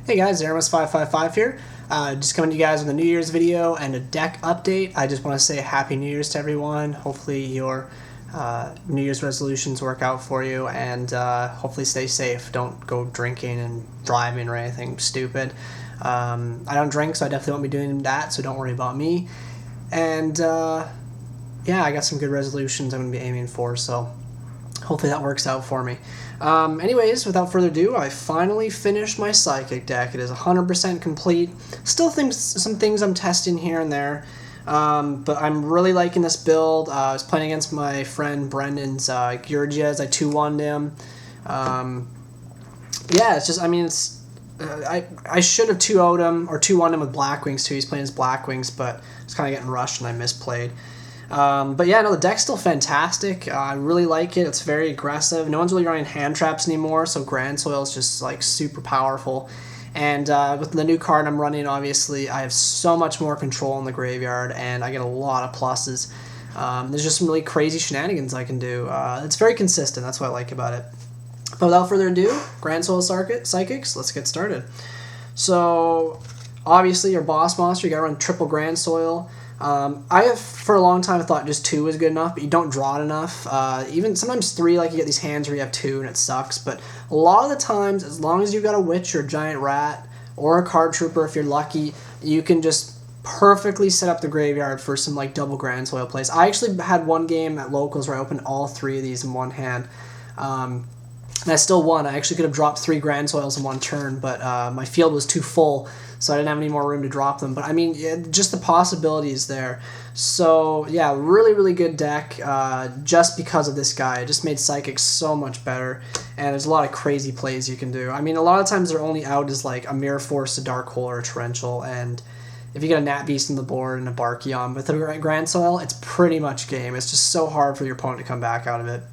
Hey guys, Eramis555 here. Just coming to you guys with a New Year's video and a deck update. I just want to say Happy New Year's to everyone. Hopefully your New Year's resolutions work out for you, and hopefully stay safe. Don't go drinking and driving or anything stupid. I don't drink, so I definitely won't be doing that, so don't worry about me. And yeah, I got some good resolutions I'm going to be aiming for, so hopefully that works out for me. Anyways, without further ado, I finally finished my Psychic deck. It is 100% complete. Still some things I'm testing here and there, but I'm really liking this build. I was playing against my friend Brendan's Gorz. I 2-1'd him. Yeah, it's just, I mean, it's I should have 2-0'd him, or 2-1'd him with Blackwings too. He's playing his Blackwings, but it's kind of getting rushed and I misplayed. But yeah, no, the deck's still fantastic. I really like it. It's very aggressive. No one's really running hand traps anymore, so Grandsoil is just like super powerful. And with the new card I'm running, obviously, I have so much more control in the graveyard, and I get a lot of pluses. There's just some really crazy shenanigans I can do. It's very consistent. That's what I like about it. But without further ado, Grandsoil Psychics, let's get started. So, obviously, your boss monster, you gotta run triple Grandsoil. I have, for a long time, thought just 2 was good enough, but you don't draw it enough. Even sometimes 3, like you get these hands where you have 2 and it sucks, but a lot of the times, as long as you've got a Witch or a Giant Rat or a Card Trooper, if you're lucky, you can just perfectly set up the graveyard for some like double Grandsoil plays. I actually had one game at Locals where I opened all 3 of these in one hand. And I still won. I actually could have dropped 3 Grandsoils in one turn, but my field was too full, so I didn't have any more room to drop them. But I mean, just the possibilities there. So yeah, really, really good deck just because of this guy. It just made Psychic so much better, and there's a lot of crazy plays you can do. I mean, a lot of times they're only out as like a Mirror Force, a Dark Hole, or a Torrential, and if you get a Nat Beast on the board and a Barkion with a Grandsoil, it's pretty much game. It's just so hard for your opponent to come back out of it.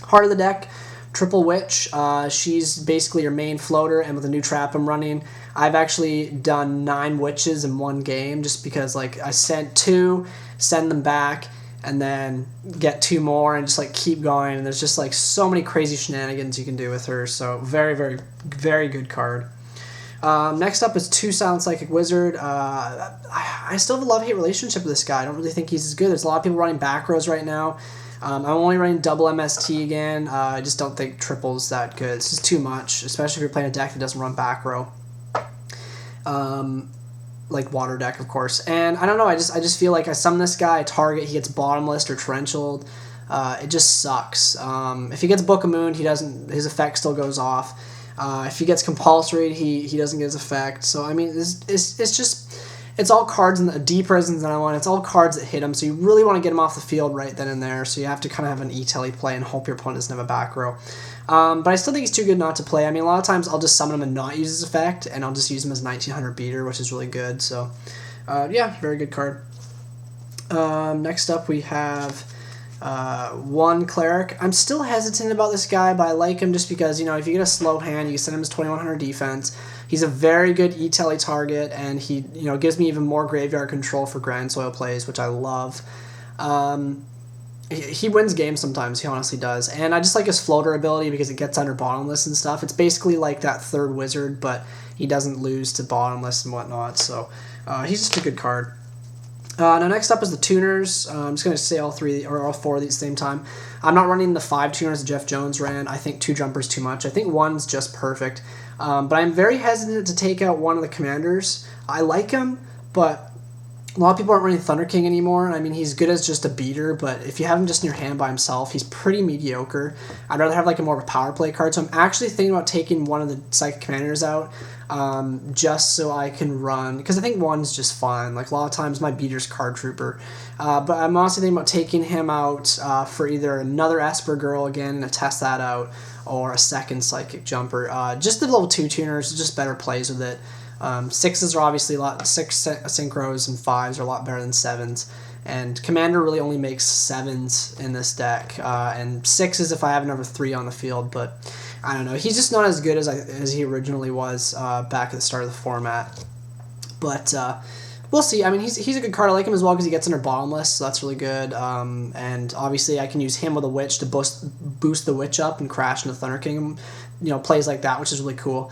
Heart of the deck, Triple Witch. She's basically your main floater, and with a new trap I'm running, I've actually done 9 witches in one game just because like I sent 2, send them back, and then get 2 more and just like keep going, and there's just like so many crazy shenanigans you can do with her. So very, very, very good card. Next up is 2 Silent Psychic Wizard. I still have a love-hate relationship with this guy. I don't really think he's as good. There's a lot of people running back rows right now. I'm only running double MST again. I just don't think triple's that good. It's just too much, especially if you're playing a deck that doesn't run back row. Like Water deck, of course. And I don't know, I just feel like I summon this guy, I target, he gets bottomless or torrentialed. It just sucks. If he gets Book of Moon, his effect still goes off. If he gets compulsory, he doesn't get his effect. So I mean, it's all cards in the deep prisons that I want. It's all cards that hit him, so you really want to get him off the field right then and there. So you have to kind of have an E-Telly play and hope your opponent doesn't have a back row. But I still think he's too good not to play. I mean, a lot of times I'll just summon him and not use his effect, and I'll just use him as 1900 beater, which is really good. So yeah, very good card. Next up we have 1 Cleric. I'm still hesitant about this guy, but I like him just because, you know, if you get a slow hand, you can send him as 2100 defense. He's a very good E-Telly target, and he, you know, gives me even more graveyard control for Grandsoil plays, which I love. He wins games sometimes, he honestly does. And I just like his floater ability because it gets under bottomless and stuff. It's basically like that 3rd wizard, but he doesn't lose to bottomless and whatnot, so he's just a good card. Now next up is the tuners. I'm just going to say all 3 or all 4 of these at the same time. I'm not running the 5 tuners that Jeff Jones ran. I think 2 jumpers too much. I think 1's just perfect. But I'm very hesitant to take out one of the commanders. I like him, but a lot of people aren't running Thunder King anymore. I mean, he's good as just a beater, but if you have him just in your hand by himself, he's pretty mediocre. I'd rather have like a more of a power play card. So I'm actually thinking about taking one of the Psychic Commanders out just so I can run, because I think 1's just fine. Like a lot of times my beater's Card Trooper. But I'm also thinking about taking him out for either another Esper Girl again to test that out, or a 2nd Psychic Jumper. Just the level 2 tuners, just better plays with it. 6s are obviously 6 synchros and 5s are a lot better than 7s. And Commander really only makes 7s in this deck, and 6s if I have another 3 on the field, but I don't know. He's just not as good as he originally was back at the start of the format. But we'll see. I mean, he's a good card. I like him as well because he gets under bottomless, so that's really good. And obviously I can use him with a Witch to boost the Witch up and crash into Thunder King. You know, plays like that, which is really cool.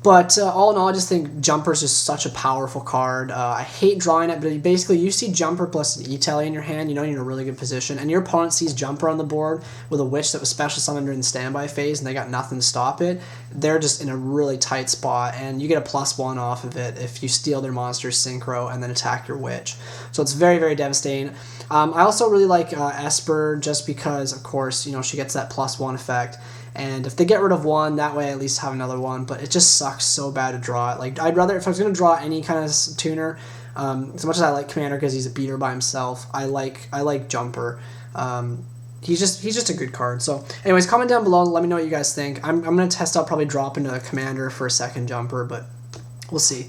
But all in all, I just think Jumper's just such a powerful card. I hate drawing it, but basically you see Jumper plus an E-Tele in your hand, you know you're in a really good position, and your opponent sees Jumper on the board with a Witch that was special summoned during the standby phase, and they got nothing to stop it. They're just in a really tight spot, and you get a +1 off of it if you steal their monster's Synchro and then attack your Witch. So it's very, very devastating. I also really like Esper, just because, of course, you know, she gets that +1 effect. And if they get rid of one, that way I at least have another one. But it just sucks so bad to draw it. Like, I'd rather, if I was going to draw any kind of tuner, as much as I like Commander because he's a beater by himself, I like Jumper. He's just a good card. So anyways, comment down below, let me know what you guys think. I'm going to test out probably dropping to a Commander for a second Jumper, but we'll see.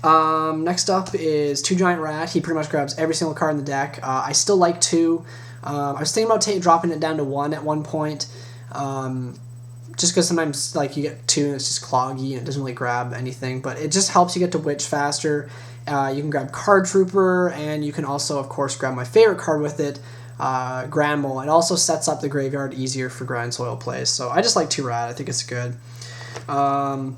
Next up is 2 Giant Rat. He pretty much grabs every single card in the deck. I still like 2. I was thinking about dropping it down to 1 at one point. Just because sometimes like you get 2 and it's just cloggy and it doesn't really grab anything, but it just helps you get to Witch faster. You can grab Card Trooper, and you can also, of course, grab my favorite card with it, Grandsoil. It also sets up the graveyard easier for Grandsoil plays, so I just like 2 Rat. I think it's good. I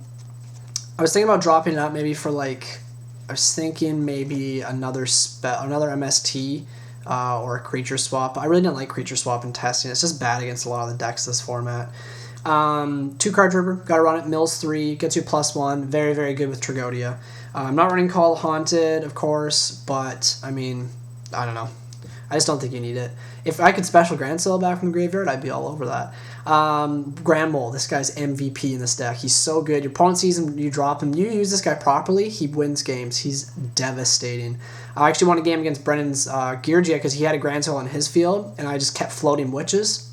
was thinking about dropping it up maybe for like, I was thinking maybe another MST, or a creature swap. I really didn't like creature swap in testing. It's just bad against a lot of the decks this format. 2 Card Trooper, gotta run it. Mills 3, gets you +1. Very, very good with Tragoedia. I'm not running Call Haunted, of course, but I mean, I don't know. I just don't think you need it. If I could special Grandsoil back from the graveyard, I'd be all over that. Grandsoil, this guy's MVP in this deck. He's so good. Your opponent sees him, you drop him. You use this guy properly, he wins games. He's devastating. I actually won a game against Brennan's Geargia because he had a Grandsoil on his field, and I just kept floating Witches.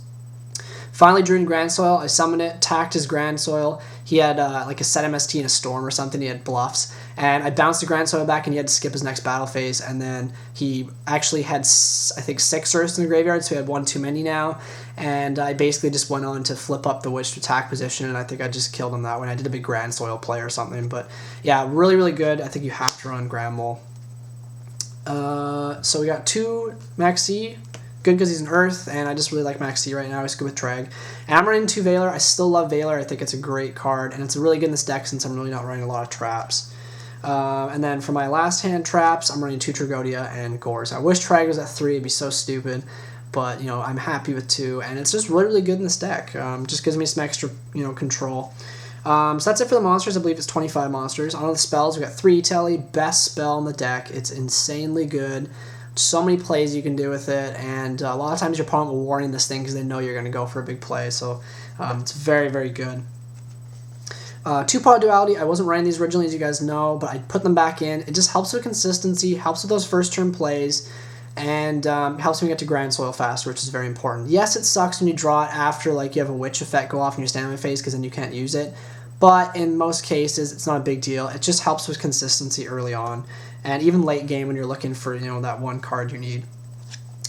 Finally drew in Grandsoil. I summoned it, attacked his Grandsoil. He had like a set MST and a Storm or something. He had bluffs. And I bounced the Grandsoil back, and he had to skip his next battle phase. And then he actually had, I think, 6 Earths in the graveyard, so he had 1 too many now. And I basically just went on to flip up the Witch to attack position, and I think I just killed him that way. I did a big Grandsoil play or something. But yeah, really, really good. I think you have to run Grandsoil. So we got 2 Maxx. Good because he's an Earth, and I just really like Maxx right now. He's good with Trag. And I'm running 2 Valor. I still love Valor. I think it's a great card, and it's really good in this deck since I'm really not running a lot of traps. And then for my last hand traps, I'm running 2 Tragoedia and Gorz. I wish Trag was at 3. It'd be so stupid, but you know, I'm happy with 2, and it's just really, really good in this deck. Just gives me some extra, you know, control. So that's it for the monsters. I believe it's 25 monsters. On the spells, we got 3 E-Tele, best spell in the deck. It's insanely good. So many plays you can do with it, and a lot of times your opponent will warning this thing because they know you're going to go for a big play, so it's very, very good. 2 Pot of Duality, I wasn't running these originally, as you guys know, but I put them back in. It just helps with consistency, helps with those first turn plays, and helps me get to Grandsoil faster, which is very important. Yes, it sucks when you draw it after like you have a Witch effect go off in your standby phase, because then you can't use it, but in most cases, it's not a big deal. It just helps with consistency early on. And even late game when you're looking for, you know, that one card you need.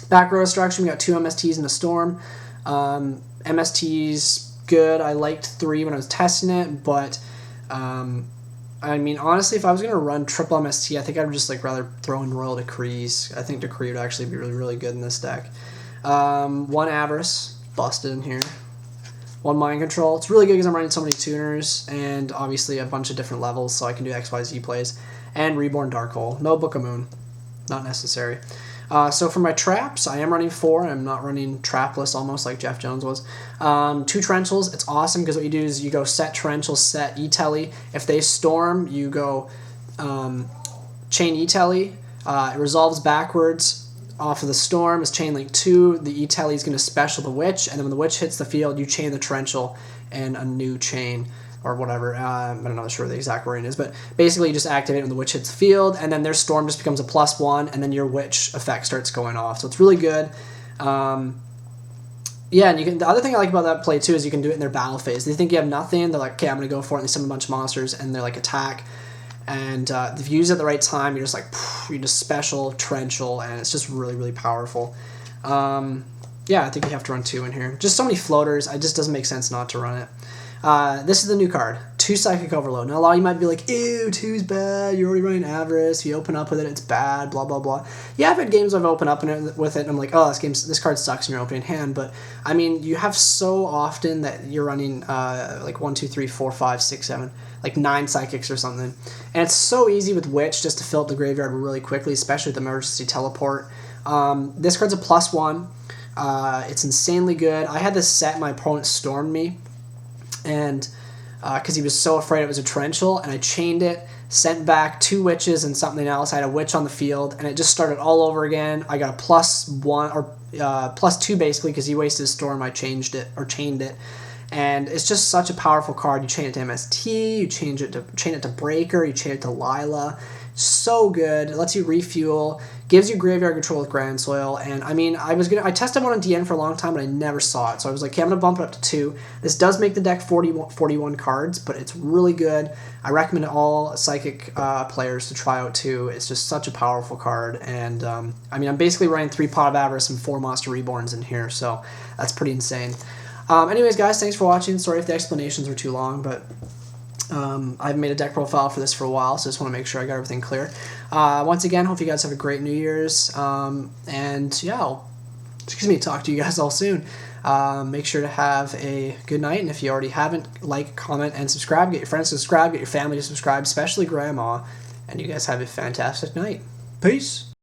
Back row destruction, we got 2 MSTs and a Storm. MSTs, good. I liked 3 when I was testing it, but I mean, honestly, if I was going to run triple MST, I think I would just like rather throw in Royal Decrees. I think Decree would actually be really, really good in this deck. 1 Avarice, busted in here. 1 Mind Control. It's really good because I'm running so many tuners, and obviously a bunch of different levels, so I can do XYZ plays. And Reborn Dark Hole. No Book of Moon. Not necessary. So for my traps, I am running 4. I'm not running trapless almost like Jeff Jones was. 2 Torrentials. It's awesome because what you do is you go set Torrential, set E-Tele. If they Storm, you go chain E-Tele. It resolves backwards off of the Storm. It's chain link 2. The E-Tele is going to special the Witch, and then when the Witch hits the field, you chain the Torrential and a new chain. Or whatever, I'm not sure what the exact wording is, but basically you just activate it when the Witch hits the field, and then their Storm just becomes a +1, and then your Witch effect starts going off. So it's really good. Yeah, and you can. The other thing I like about that play too is you can do it in their battle phase. They think you have nothing, they're like, okay, I'm gonna go for it, and they summon a bunch of monsters, and they're like attack. And if you use it at the right time, you're just like, you just special Torrential, and it's just really, really powerful. Yeah, I think you have to run 2 in here. Just so many floaters, it just doesn't make sense not to run it. This is the new card, 2 Psychic Overload. Now, a lot of you might be like, ew, 2's bad, you're already running Avarice, you open up with it, it's bad, blah, blah, blah. Yeah, I've had games I've opened up with it, and I'm like, oh, this card sucks in your opening hand, but, I mean, you have so often that you're running, like, 1, 2, 3, 4, 5, 6, 7, like 9 Psychics or something. And it's so easy with Witch just to fill up the graveyard really quickly, especially with Emergency Teleport. This card's a +1. It's insanely good. I had this set, my opponent stormed me, and because he was so afraid it was a Torrential, and I chained it, sent back 2 Witches and something else. I had a Witch on the field, and it just started all over again. I got a +1, or +2 basically, because he wasted his storm. I chained it. And it's just such a powerful card. You chain it to MST, you chain it to Breaker, you chain it to Lila. So good. It lets you refuel, gives you graveyard control with Grandsoil, and I mean, I tested one on DN for a long time, but I never saw it. So I was like, okay, I'm gonna bump it up to 2. This does make the deck 41 cards, but it's really good. I recommend all Psychic players to try out too. It's just such a powerful card, and I mean, I'm basically running 3 Pot of Avarice and 4 Monster Reborns in here, so that's pretty insane. Anyways, guys, thanks for watching. Sorry if the explanations were too long, but I've made a deck profile for this for a while, so just want to make sure I got everything clear. Once again, hope you guys have a great New Year's, and yeah, I'll talk to you guys all soon. Make sure to have a good night, and if you already haven't, like, comment, and subscribe. Get your friends to subscribe, get your family to subscribe, especially Grandma, and you guys have a fantastic night. Peace!